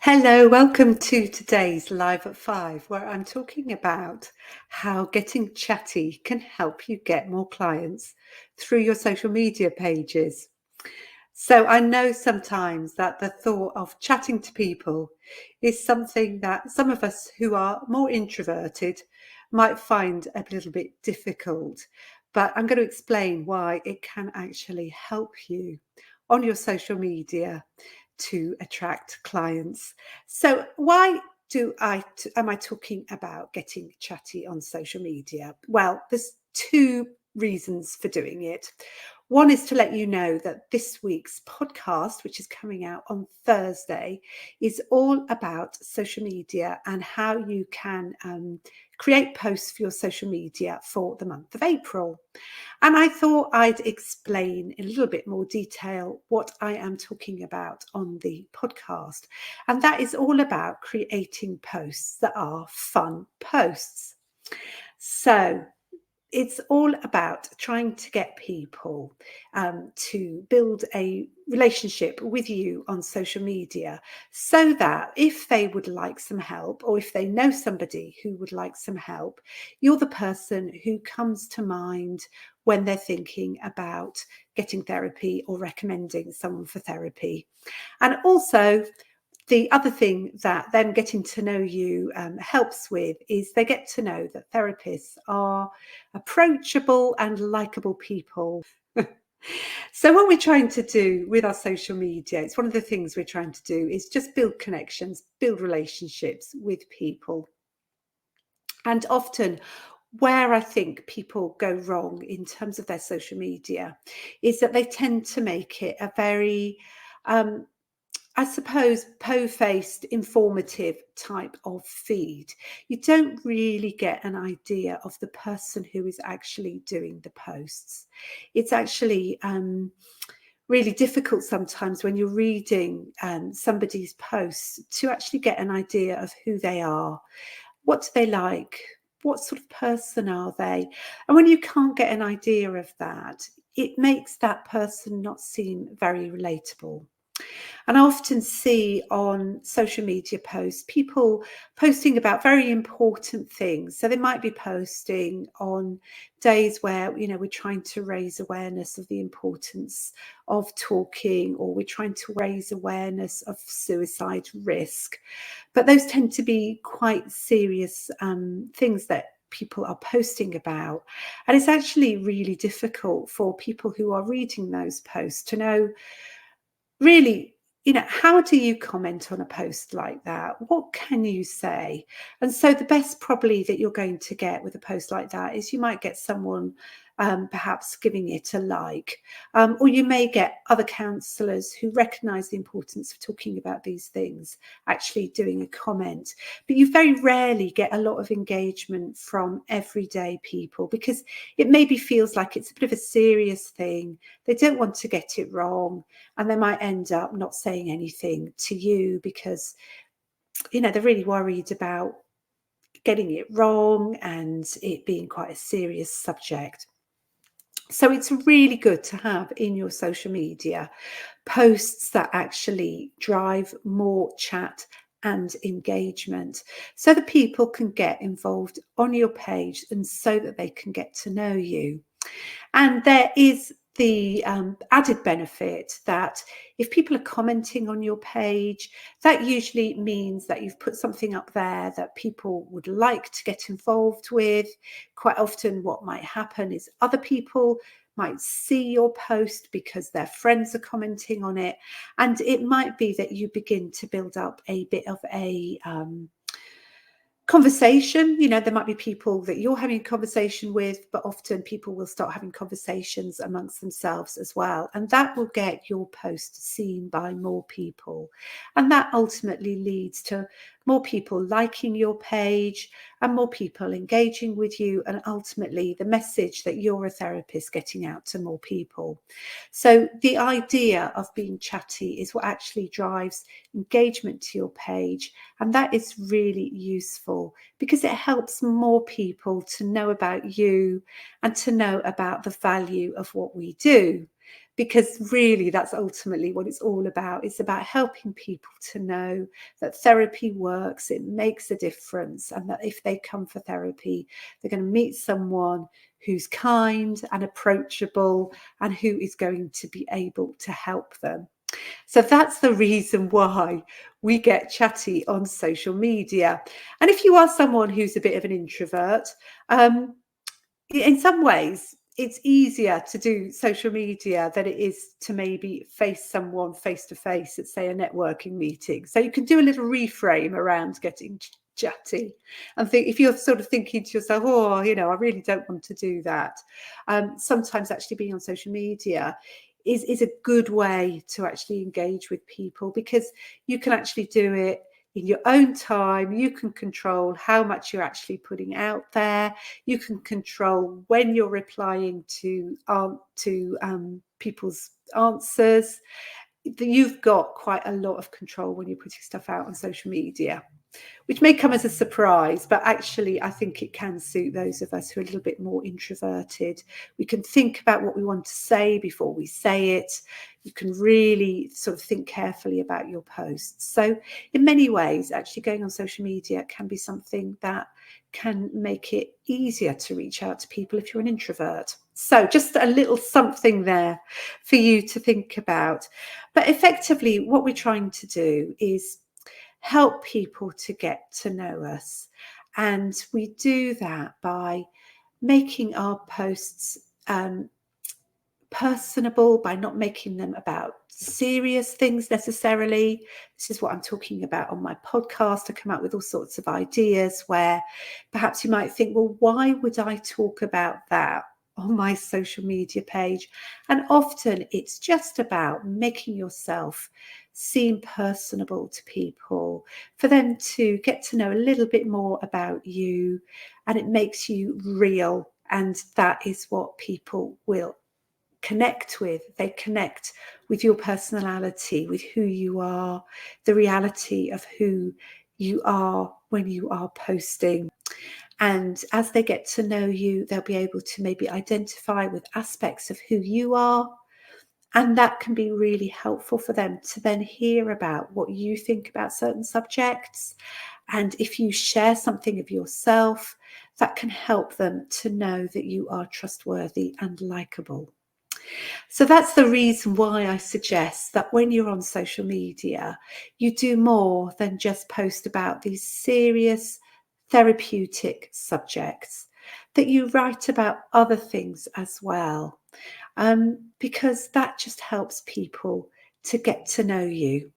Hello, welcome to today's Live at 5, where I'm talking about how getting chatty can help you get more clients through your social media pages. So I know sometimes that the thought of chatting to people is something that some of us who are more introverted might find a little bit difficult, but I'm going to explain why it can actually help you on your social media to attract clients. So why am I talking about getting chatty on social media? Well, there's two reasons for doing it. One is to let you know that this week's podcast, which is coming out on Thursday, is all about social media and how you can create posts for your social media for the month of April. And I thought I'd explain in a little bit more detail what I am talking about on the podcast. And that is all about creating posts that are fun posts. So it's all about trying to get people to build a relationship with you on social media so that if they would like some help, or if they know somebody who would like some help, you're the person who comes to mind when they're thinking about getting therapy or recommending someone for therapy. And also, the other thing that them getting to know you helps with is they get to know that therapists are approachable and likable people. So what we're trying to do with our social media, it's one of the things we're trying to do, is just build connections, build relationships with people. And often where I think people go wrong in terms of their social media is that they tend to make it a very I suppose, po-faced, informative type of feed. You don't really get an idea of the person who is actually doing the posts. It's actually really difficult sometimes when you're reading somebody's posts to actually get an idea of who they are, what do they like, what sort of person are they? And when you can't get an idea of that, it makes that person not seem very relatable. And I often see on social media posts people posting about very important things. So they might be posting on days where, we're trying to raise awareness of the importance of talking, or we're trying to raise awareness of suicide risk. But those tend to be quite serious things that people are posting about. And it's actually really difficult for people who are reading those posts to know really, how do you comment on a post like that? What can you say? And so the best probably that you're going to get with a post like that is you might get someone perhaps giving it a like, or you may get other counsellors who recognise the importance of talking about these things actually doing a comment. But you very rarely get a lot of engagement from everyday people because it maybe feels like it's a bit of a serious thing. They don't want to get it wrong, and they might end up not saying anything to you because, they're really worried about getting it wrong and it being quite a serious subject. So it's really good to have in your social media posts that actually drive more chat and engagement so that people can get involved on your page and so that they can get to know you. And there is the added benefit that if people are commenting on your page, that usually means that you've put something up there that people would like to get involved with. Quite often what might happen is other people might see your post because their friends are commenting on it. And it might be that you begin to build up a bit of a conversation. There might be people that you're having a conversation with, but often people will start having conversations amongst themselves as well. And that will get your post seen by more people. And that ultimately leads to more people liking your page and more people engaging with you, and ultimately the message that you're a therapist getting out to more people. So the idea of being chatty is what actually drives engagement to your page, and that is really useful because it helps more people to know about you and to know about the value of what we do. because really that's ultimately what it's all about. It's about helping people to know that therapy works, it makes a difference, and that if they come for therapy, they're going to meet someone who's kind and approachable and who is going to be able to help them. So that's the reason why we get Chatty on social media. And if you are someone who's a bit of an introvert, in some ways, it's easier to do social media than it is to maybe face someone face to face at, say, a networking meeting. So you can do a little reframe around getting chatty and think, if you're sort of thinking to yourself, oh, I really don't want to do that. Sometimes actually being on social media is a good way to actually engage with people, because you can actually do it in your own time. You can control how much you're actually putting out there. You can control when you're replying to people's answers. You've got quite a lot of control when you're putting stuff out on social media, which may come as a surprise, but actually I think it can suit those of us who are a little bit more introverted. We can think about what we want to say before we say it. You can really sort of think carefully about your posts. So in many ways, actually going on social media can be something that can make it easier to reach out to people if you're an introvert. So just a little something there for you to think about. But effectively, what we're trying to do is help people to get to know us. And we do that by making our posts personable, by not making them about serious things necessarily. This is what I'm talking about on my podcast. I come out with all sorts of ideas where perhaps you might think, well, why would I talk about that on my social media page? And often it's just about making yourself seem personable to people, for them to get to know a little bit more about you, and it makes you real. And that is what people will connect with. They connect with your personality, with who you are, the reality of who you are when you are posting. And as they get to know you, they'll be able to maybe identify with aspects of who you are. And that can be really helpful for them to then hear about what you think about certain subjects. And if you share something of yourself, that can help them to know that you are trustworthy and likable. So that's the reason why I suggest that when you're on social media, you do more than just post about these serious therapeutic subjects, that you write about other things as well, because that just helps people to get to know you.